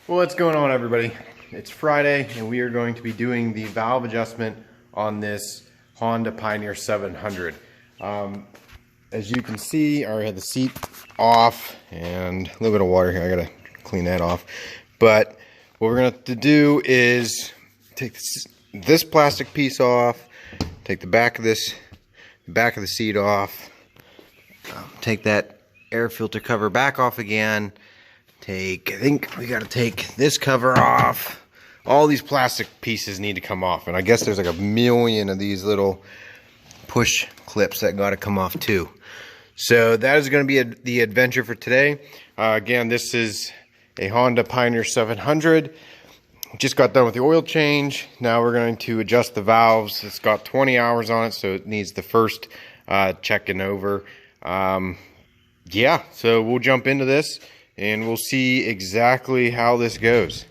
Well, what's going on, everybody? It's Friday and we are going to be doing the valve adjustment on this Honda Pioneer 700. As you can see, I already had the seat off and a little bit of water here. I gotta clean that off. But what we're gonna have to do is take this plastic piece off, take the back of the seat off, take that air filter cover back off again. I think we got to take this cover off. All these plastic pieces need to come off, and I guess there's like a million of these little push clips that got to come off too. So that is going to be the adventure for today. Again, this is a Honda Pioneer 700. Just got done with the oil change. Now we're going to adjust the valves. It's got 20 hours on it, so it needs the first checking over. Yeah, so we'll jump into this and we'll see exactly how this goes.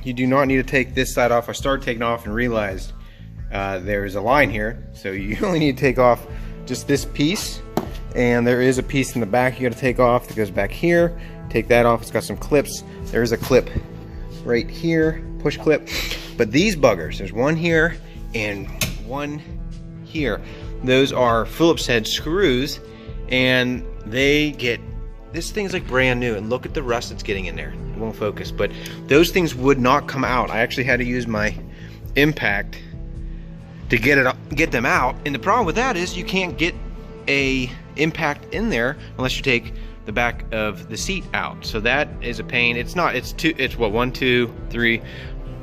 You do not need to take this side off. I started taking off and realized there's a line here, so you only need to take off just this piece, and there is a piece in the back you got to take off that goes back here. Take that off. It's got some clips. There is a clip right here, push clip, but these buggers, there's one here and one here. Those are Phillips head screws, and this thing's like brand new, and look at the rust that's getting in there. It won't focus, but those things would not come out. I actually had to use my impact to get them out, and the problem with that is you can't get a impact in there unless you take the back of the seat out. So that is a pain. It's what, 1, 2, 3,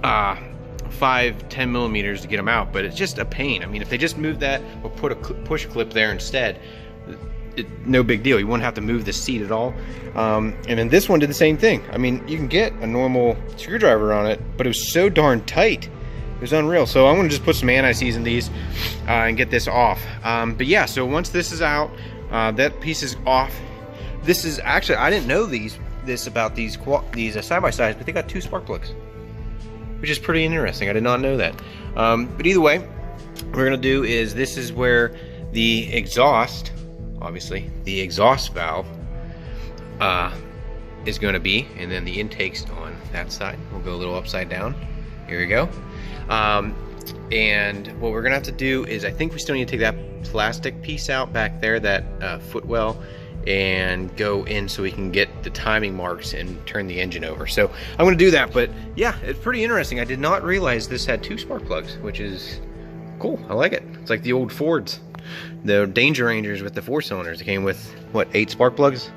5, 10 millimeters to get them out, but it's just a pain. I mean, if they just move that or put a push clip there instead, no big deal. You won't have to move the seat at all. And then this one did the same thing. I mean, you can get a normal screwdriver on it, but it was so darn tight. It was unreal. So I'm gonna just put some anti-seize in these and get this off. But yeah, so once this is out, that piece is off. This is actually, I didn't know about these side-by-sides, but they got 2 spark plugs, which is pretty interesting. I did not know that. But either way, what we're gonna do is, this is where the exhaust, obviously the exhaust valve is going to be, and then the intake's on that side. We'll go a little upside down. Here we go. And what we're gonna have to do is, I think we still need to take that plastic piece out back there, that footwell, and go in so we can get the timing marks and turn the engine over. So I'm gonna do that. But yeah, it's pretty interesting. I did not realize this had 2 spark plugs, which is cool. I like it. It's like the old Fords, the Danger Rangers with the 4 cylinders. It came with, what, 8 spark plugs?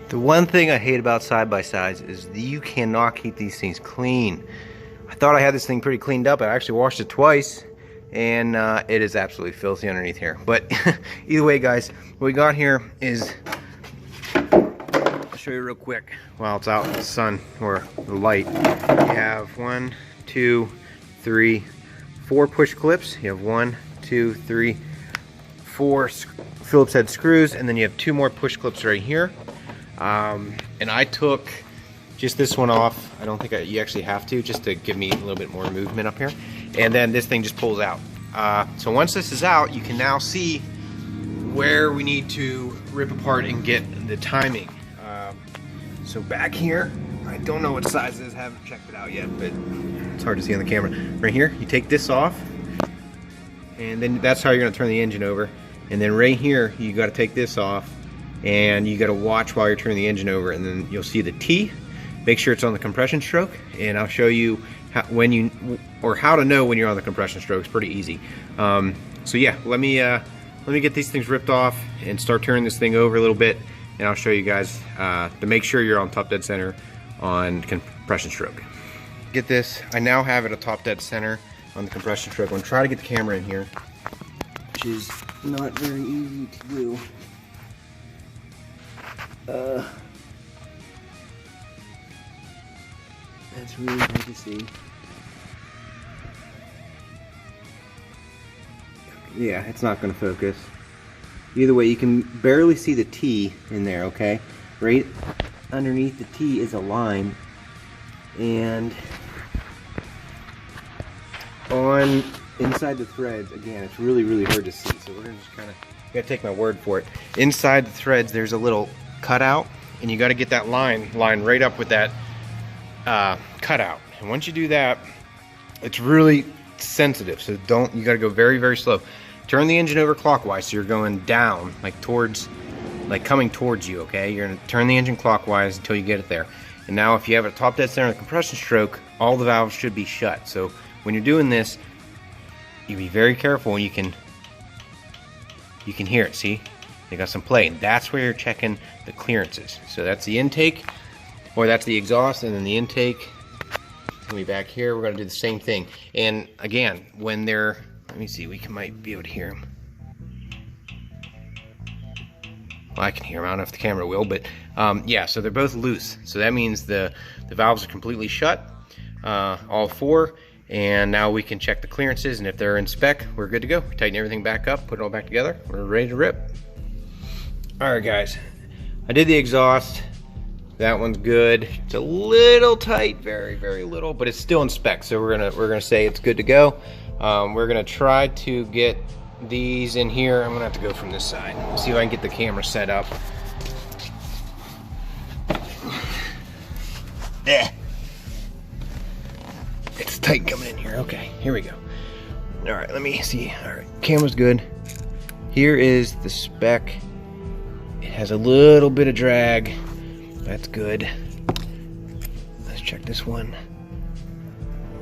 The one thing I hate about side-by-sides is you cannot keep these things clean. I thought I had this thing pretty cleaned up. I actually washed it twice, and it is absolutely filthy underneath here. But either way, guys, what we got here is, I'll show you real quick while it's out in the sun or the light. You have 1, 2, 3, 4 push clips. You have 1, 2, 3, 4 Phillips head screws, and then you have 2 more push clips right here. And I took just this one off. I don't think you actually have to, just to give me a little bit more movement up here. And then this thing just pulls out. So once this is out, you can now see where we need to rip apart and get the timing. So back here, I don't know what size it is, haven't checked it out yet, but it's hard to see on the camera. Right here, you take this off, and then that's how you're going to turn the engine over. And then right here, you got to take this off, and you got to watch while you're turning the engine over, and then you'll see the T. Make sure it's on the compression stroke, and I'll show you how to know when you're on the compression stroke. It's pretty easy. So yeah, let me get these things ripped off and start turning this thing over a little bit, and I'll show you guys to make sure you're on top dead center on compression stroke. Get this, I now have it a top dead center on the compression stroke. I'm going to try to get the camera in here, which is not very easy to do. That's really hard to see. Yeah, it's not going to focus. Either way, you can barely see the T in there, okay? Right underneath the T is a line, and on inside the threads, again, it's really, really hard to see, so we're gonna just kind of, you gotta take my word for it. Inside the threads, there's a little cutout, and you gotta get that line right up with that cutout. And once you do that, it's really sensitive, so you gotta go very, very slow. Turn the engine over clockwise, so you're going down, like coming towards you, okay? You're gonna turn the engine clockwise until you get it there. And now if you have a top dead center of the compression stroke, all the valves should be shut. So when you're doing this, you be very careful, and you can hear it, see? They got some play, and that's where you're checking the clearances. So that's the intake, or that's the exhaust, and then the intake. We'll be back here, we're gonna do the same thing. And again, when they're, let me see, we might be able to hear them. Well, I can hear them, I don't know if the camera will, but yeah, so they're both loose. So that means the valves are completely shut, all four, and now we can check the clearances, and if they're in spec, we're good to go. Tighten everything back up, put it all back together, we're ready to rip. All right, guys, I did the exhaust. That one's good. It's a little tight, very, very little, but it's still in spec, so we're gonna say it's good to go. We're gonna try to get these in here. I'm gonna have to go from this side. See if I can get the camera set up. It's tight coming in here. Okay, here we go. All right, let me see. All right, camera's good. Here is the spec. It has a little bit of drag. That's good. Let's check this one.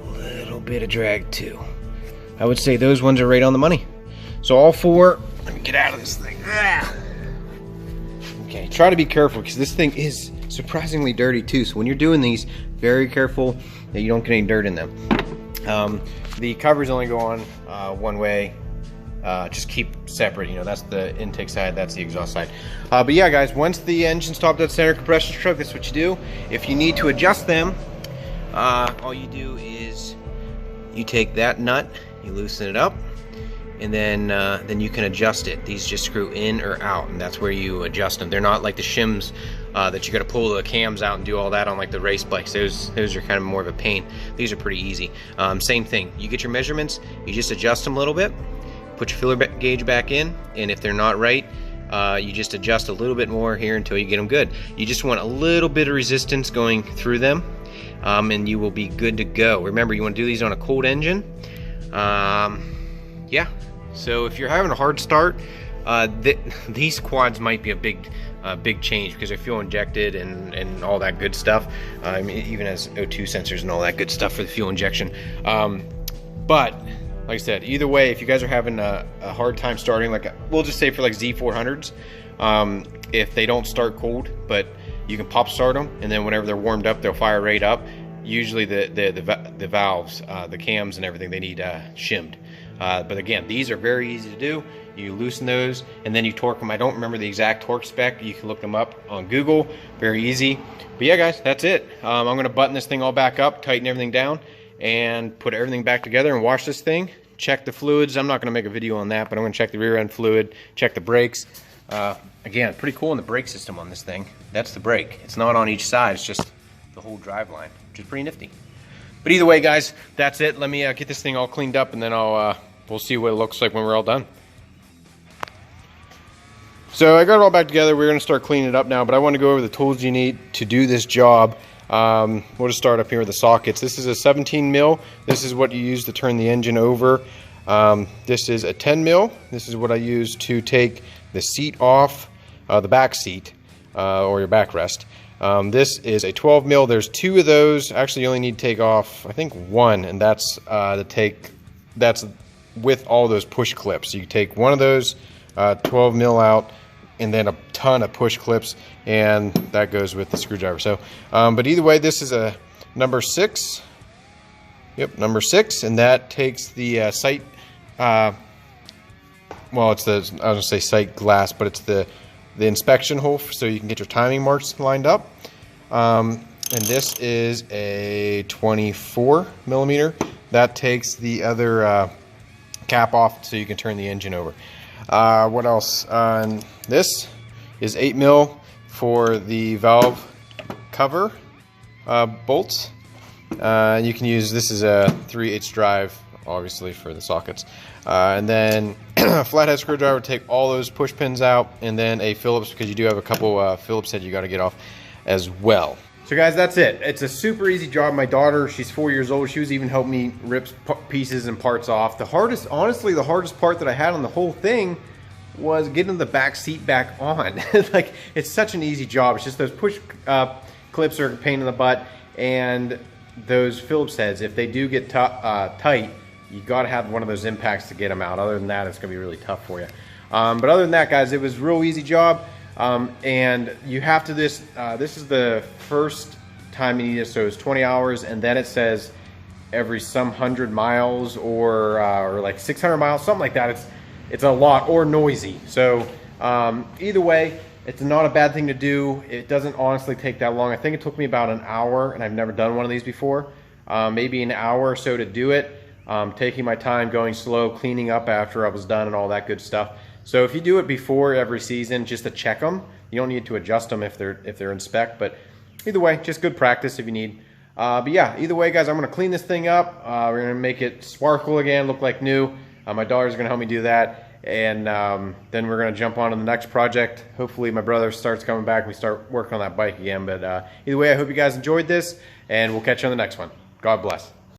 A little bit of drag too. I would say those ones are right on the money. So all four, let me get out of this thing. Okay, try to be careful because this thing is surprisingly dirty too. So when you're doing these, very careful that you don't get any dirt in them. The covers only go on one way. Just keep separate, you know, that's the intake side, that's the exhaust side. But yeah, guys, once the engine's stopped at center compression stroke, that's what you do. If you need to adjust them, all you do is you take that nut, you loosen it up, and then you can adjust it. These just screw in or out, and that's where you adjust them. They're not like the shims that you got to pull the cams out and do all that on like the race bikes. Those are kind of more of a pain. These are pretty easy. Same thing. You get your measurements, you just adjust them a little bit. Put your feeler gauge back in, and if they're not right, you just adjust a little bit more here until you get them good. You just want a little bit of resistance going through them, and you will be good to go. Remember, you want to do these on a cold engine. Yeah, so if you're having a hard start, these quads might be a big change because they're fuel injected and all that good stuff. I mean, even has O2 sensors and all that good stuff for the fuel injection. But like I said, either way, if you guys are having a hard time starting, like we'll just say for like Z400s, if they don't start cold, but you can pop start them, and then whenever they're warmed up, they'll fire right up. Usually the valves, the cams and everything, they need shimmed. But again, these are very easy to do. You loosen those, and then you torque them. I don't remember the exact torque spec. You can look them up on Google. Very easy. But yeah, guys, that's it. I'm going to button this thing all back up, tighten everything down, and put everything back together and wash this thing. Check the fluids. I'm not going to make a video on that, but I'm going to check the rear end fluid, check the brakes. Again, pretty cool in the brake system on this thing. That's the brake. It's not on each side. It's just the whole drive line, which is pretty nifty. But either way, guys, that's it. Let me get this thing all cleaned up, and then we'll see what it looks like when we're all done. So I got it all back together. We're going to start cleaning it up now, but I want to go over the tools you need to do this job. We'll just start up here with the sockets. This is a 17 mil. This is what you use to turn the engine over. This is a 10 mil. This is what I use to take the seat off, the back seat, or your backrest. This is a 12 mil. There's two of those. Actually, you only need to take off, I think, one, and that's that's with all those push clips. So you take one of those 12 mil out, and then a ton of push clips, and that goes with the screwdriver. So, but either way, this is a number 6. Yep, number 6, and that takes the sight. Well, it's the, I was gonna say sight glass, but it's the the inspection hole so you can get your timing marks lined up. And this is a 24 millimeter. That takes the other cap off so you can turn the engine over. What else? This is 8 mil for the valve cover bolts. You can use, this is a 3/8 drive, obviously, for the sockets. And then a flathead screwdriver to take all those push pins out, and then a Phillips, because you do have a couple Phillips head you got to get off as well. So guys, that's it. It's a super easy job. My daughter, she's 4 years old. She was even helping me rip pieces and parts off. The hardest, honestly, the hardest part that I had on the whole thing was getting the back seat back on. Like, it's such an easy job. It's just those push clips are a pain in the butt, and those Phillips heads, if they do get tight, you got to have one of those impacts to get them out. Other than that, it's going to be really tough for you. But other than that, guys, it was a real easy job. And you have to this is the first time you need it, so it's 20 hours, and then it says every some 100 miles or like 600 miles, something like that. It's a lot, or noisy. So either way, it's not a bad thing to do. It doesn't honestly take that long. I think it took me about an hour, and I've never done one of these before. Maybe an hour or so to do it. Taking my time, going slow, cleaning up after I was done, and all that good stuff. So if you do it before every season, just to check them, you don't need to adjust them if they're in spec. But either way, just good practice if you need. But yeah, either way, guys, I'm going to clean this thing up. We're going to make it sparkle again, look like new. My daughter's going to help me do that. And then we're going to jump on to the next project. Hopefully my brother starts coming back and we start working on that bike again. But either way, I hope you guys enjoyed this, and we'll catch you on the next one. God bless.